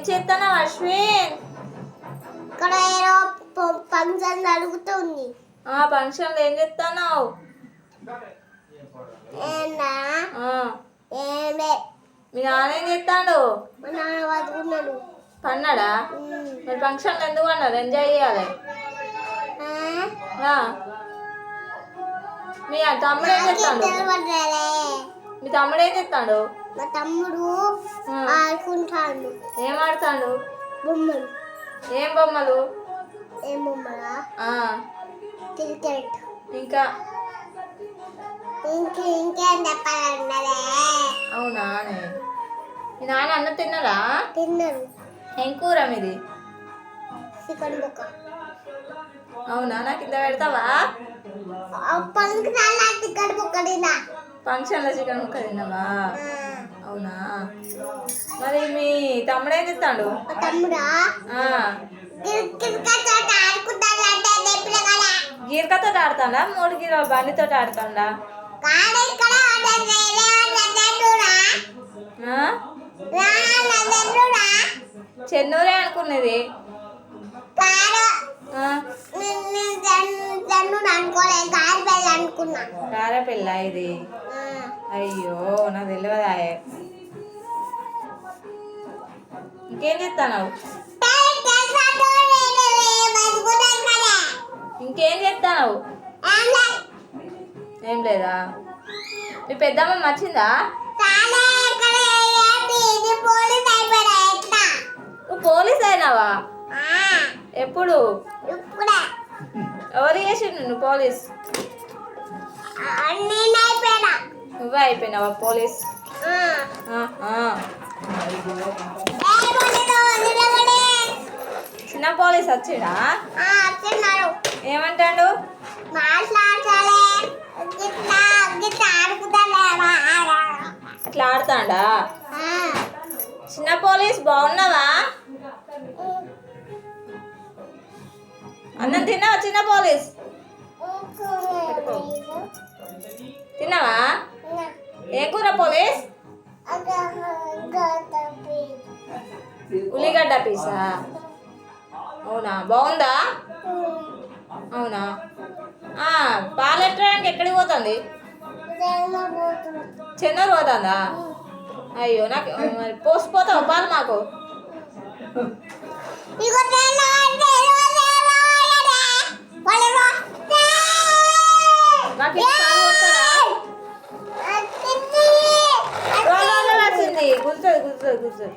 చేస్తున్నావు అశ్విన్? ఇక్కడ ఏదో ఫంక్షన్ జరుగుతుంది. ఫంక్షన్లో ఏం చేస్తున్నావు? ఏందా ఏమే మీ నాన్న ఏం చేస్తాడు? మా నాన్న బతుకున్నాడు. పన్నాడా? మరి ఫంక్షన్లో ఎందుకు అన్నారు? ఎంజాయ్ చేయాలి. మీ తమ్ముడు ఏం చేస్తాడు? మీ తమ్ముడు ఏం చేస్తాడు? మా తమ్ముడు ఆడుకుంటాడు. ఏం ఆడతాడు? బొమ్మలు. ఏం బొమ్మలు? ఏం బొమ్మలా? క్రికెట్. ఇంకా ఇంకేం చెప్పాలన్నదే. అవునా? మీ నాన్న అన్నం తిన్నారా? తిన్నారు. ఏం కూర మీది? చికెన్ బొక్క. అవునా? నాకు ఇంత పెడతావా? చికెన్ బొక్క తిన్నా. ఫంక్షన్లో చికెన్ ముక్క తిన్నావా? అవునా? మరి మీ తమ్ముడు ఏం చెప్తాడు? తమ్ముడా గీరకతో ఆడుతాడా? 3 గిరాల బండితో ఆడుతాడా? చెన్నూరే అనుకున్నది. కారపిల్ల ఇది. అయ్యో నాకు తెలియదా. ఇంకేం చేస్తాను? ఇంకేం చేస్తావు? ఏం లేదా? మీ పెద్దమ్మ మర్చిందా? నువ్వు పోలీస్ అయినావా? ఎప్పుడు? ఎవరు చేసిండు నువ్వు పోలీస్? నువ్వే అయిపోయినావా పోలీస్? చిన్న పోలీస్ వచ్చిడా? ఏమంటాడు? అట్లా ఆడుతాడా? చిన్న పోలీస్ బాగున్నావా? అన్నం తిన్నావా? చిన్న పోలీస్ తిన్నావా? ఏ కూర పోలీస్? ఉల్లిగడ్డ పీసా? అవునా? బాగుందా? అవునా? పాలెట్టడానికి ఎక్కడికి పోతుంది? చెన్నూరు పోతుందా? అయ్యో నాకు మరి పోసిపోతావు పాలు మాకు. మాకు పాలు పోతారా? వచ్చింది కూర్చోదు కూర్చోదు కూర్చోదు.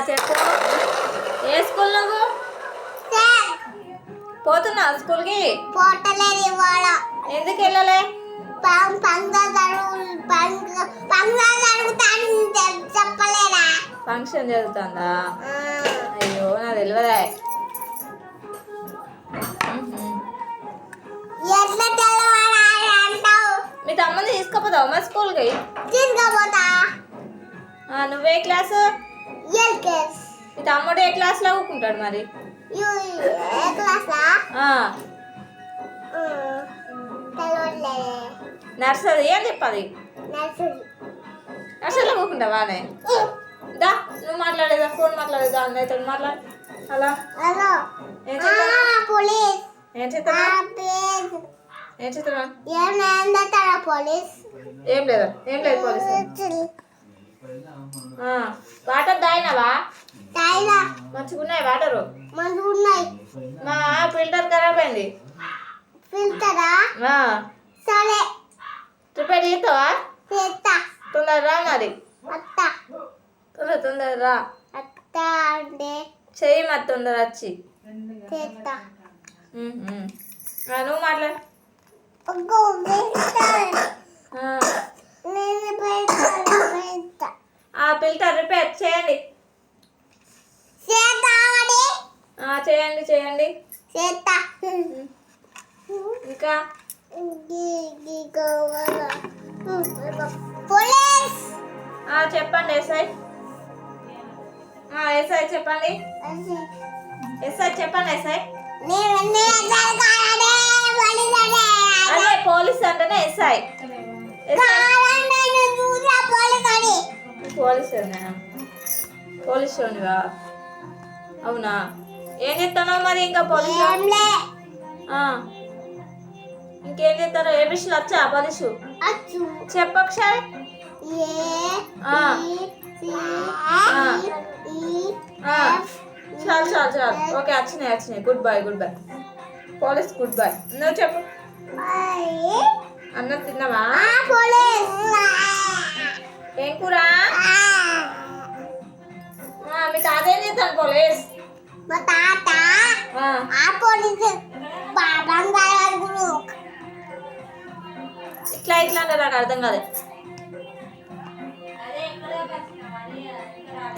చెప్పు. ఏ స్కూల్ నువ్వు? పోతున్నావు స్కూల్కి? పోతలేదు ఇవాళ. ఎందుకు వెళ్ళలే? చెప్పలేదా? ఫంక్షన్ జరుగుతుందా? అయ్యో నాకు తెలియదా. మీ తమ్ముని తీసుకుపోతావు మా స్కూల్కి? తీసుకుపోతా. నువ్వే క్లాసు? మీ తమ్ముడు ఏ క్లాస్లో ఊరుకుంటాడు మరి? నర్సరీ అని చెప్పది. నర్సరీలో ఊరుకుంటావా? దా నువ్వు మాట్లాడేదా? ఫోన్ మాట్లాడేదా? అన్నయ్యతో మాట్లాడు. హలో ఏం చెప్తాను? ఏం చెప్తాను? ఏం చెప్తున్నా? ఏం లేదా? ఏం లేదు పోలీస్. వాటర్ తాగినావా? మంచిగా ఉన్నాయి వాటరు. మా ఫిల్టర్ ఖరాబ్ అయింది. సరే రిపేర్ చేస్తావా? తొందర రా మరి. తొందర రా చెయ్యి మరి తొందర వచ్చి. నువ్వు మాట్లాడు. ఫిల్టర్ రిపేర్ చేయండి. చేయండి చేయండి. ఇంకా చెప్పండి ఎస్ఐ. ఎస్ఐ చెప్పండి. ఎస్ఐ చెప్పండి ఎస్ఐ. అదే పోలీస్ అంటేనే ఎస్ఐ. పోలీసునివా? అవునా? ఏం చేస్తున్నావు మరి ఇంకా పోలీసు? ఇంకేం చేస్తారు? ఏబిషులు వచ్చా పోలీసు? చెప్పు ఒకసారి. చాలు ఓకే, వచ్చినాయి. Good bye. Police good bye. నువ్వు చెప్పు. అన్నం తిన్నావా? ఏం కూర? మీ తాత ఏం చేస్తాను పోలీస్? మా తాత పోలీసు ఇట్లా అంటే నాకు అర్థం కాదు.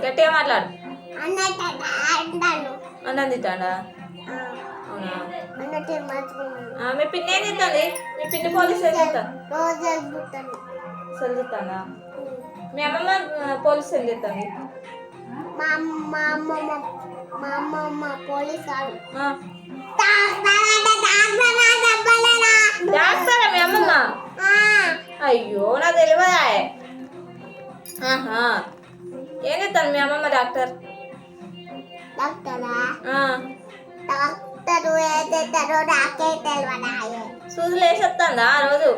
గట్టిగా మాట్లాడు. అన్నం తింటాడా? అవునా? మీ పిన్ని ఏం తింటుంది? మీ పిన్ని పోలీసు ఏం తింటాను? చదువుతాడా? మీ అమ్మమ్మ పోలీసు ఏం తింటుంది? మా అమ్మమ్మ పోలీసు డాక్టరా మీ అమ్మమ్మ? అయ్యో నాకు తెలియదా. ఏం చెప్తాను మీ అమ్మమ్మ డాక్టర్? సూదులు వేసేస్తుందా ఆ రోజు?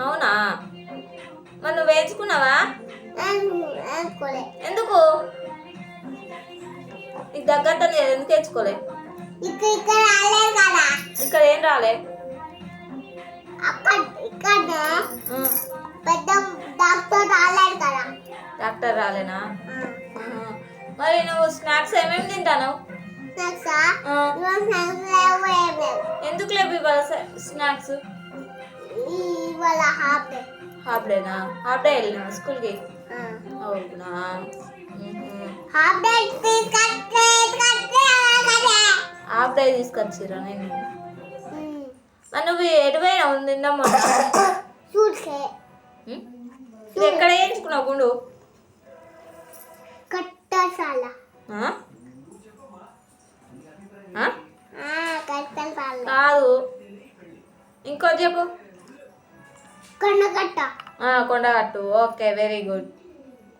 అవునా? మరి నువ్వు వేయించుకున్నావా? ఎందుకు? నీకు దగ్గర ఎందుకు వేయించుకోలే? ఇక్కడ ఏం రాలే? పెద్ద డాక్టర్ రాలేదు కదా. డాక్టర్ రాలేనా? మరి నువ్వు స్నాక్స్ ఏమేమి తింటాను? ఎందుకు లేవు ఇవాళ స్నాక్స్? హాఫ్ డేనా? హాఫ్ డే వెళ్ళినా స్కూల్కి? అవునా? హాఫ్ డే తీసుకొచ్చిరా? నేను మరి నువ్వు ఎటువైనా నిన్నమ్మ ఎక్కడ వేయించుకున్నావు గుండు? కాదు, ఇంకోటి చెప్పు. Kondagattu. Okay, very good.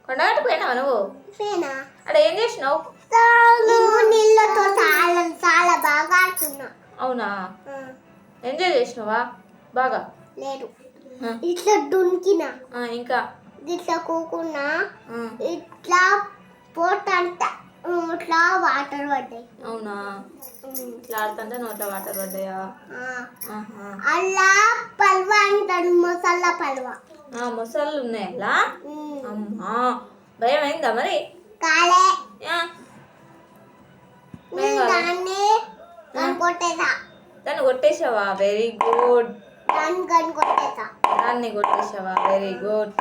Kondagattu పోయినావా నువ్వు? అక్కడ ఏం చేసినావు? నీళ్ళతో చాలా బాగా ఆడుతున్నా. అవునా? ఎంజాయ్ చేసినావా బాగా? లేదు, ఇట్లా దునికినా. ఇంకా ఇట్లా కూకున్నా, ఇట్లా పోతంట ఇట్లా వాటర్ పడ్డాయి. అవునా? ఇట్లా ఆడుతుంటే నోట్లో వాటర్ పడ్డాయా? అలా పల్వ అంటాడు, మొసళ్ళ పల్వ. మొసళ్ళు ఉన్నాయి అలా? అమ్మా, భయం అయిందా మరి? కాలే. దాన్ని కొట్టేసావా? Very good. దాన్ని కొట్టేసావా? Very good.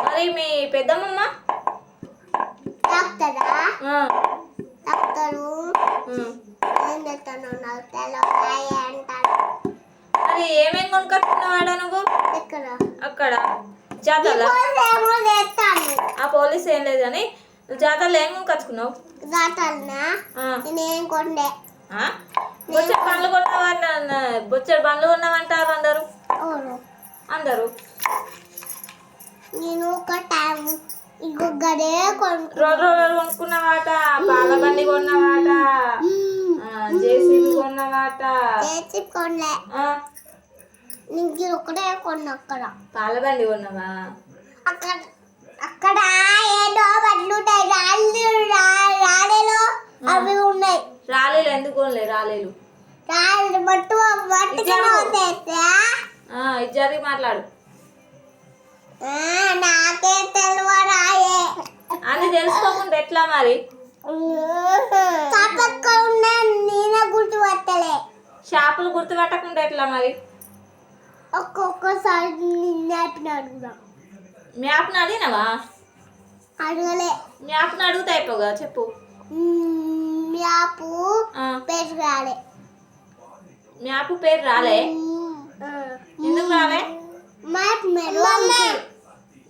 మరి మీ పెద్దమ్మ? అది ఏమేమి కొనుక్కొచ్చుకున్నావాడా నువ్వు? అక్కడ జాతరలో? ఆ పోలీస్ ఏం లేదు కానీ నువ్వు జాతరలో ఏం కొనుక్కొచ్చుకున్నావు? బొచ్చడి బండ్లు కొన్నావా? బొచ్చడి బండ్లు కొన్నావంటారు అందరూ. నేను ఒక టైం ఇంకొకడే రోడ్లు కొనుక్కున్నవాట, పాల బండి కొన్నవాట, జేసీబీ కొన్నవాట. నీకు ఒకటే కొన్నా. అక్కడ పాల బండి కొన్నావా? అక్కడ ఏదో బట్లు ఉంటాయి, రాలేలు అవి ఉన్నాయి. రాలేలు ఎందుకు కొనలే? రాలేలు బట్టు ఇజ్జాది మాట్లాడు. నాకే తెలియరాయే. అది తెలుసుకోకుండా ఎట్లా మరి? నేనే గుర్తుపట్టలే. షాపులు గుర్తుపట్టకుండా ఎట్లా మరి? ఒక్కొక్కసారి మ్యాప్ని అడుగుదా. మ్యాప్ని అడిగినావా? అడగలే. మ్యాప్ని అడుగుతా అయిపోగా చెప్పు. మ్యాప్ పేరు రాలే. మ్యాప్ పేరు రాలే? ఎందుకు రాలే?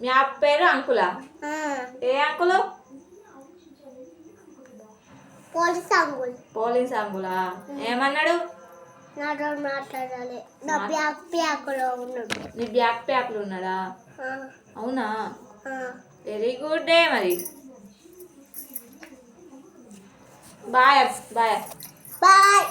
మ్యాప్ పేరు అంకులా? ఏ అంకులు? పోలీస్ అంకులా? ఏమన్నాడు? మాట్లాడాలి. నా బ్యాక్ ప్యాక్లో ఉన్నాడు. నీ బ్యాక్ ప్యాక్లో ఉన్నాడా? అవునా? వెరీ గుడ్ డే మరి. Bye bye. బాయ్.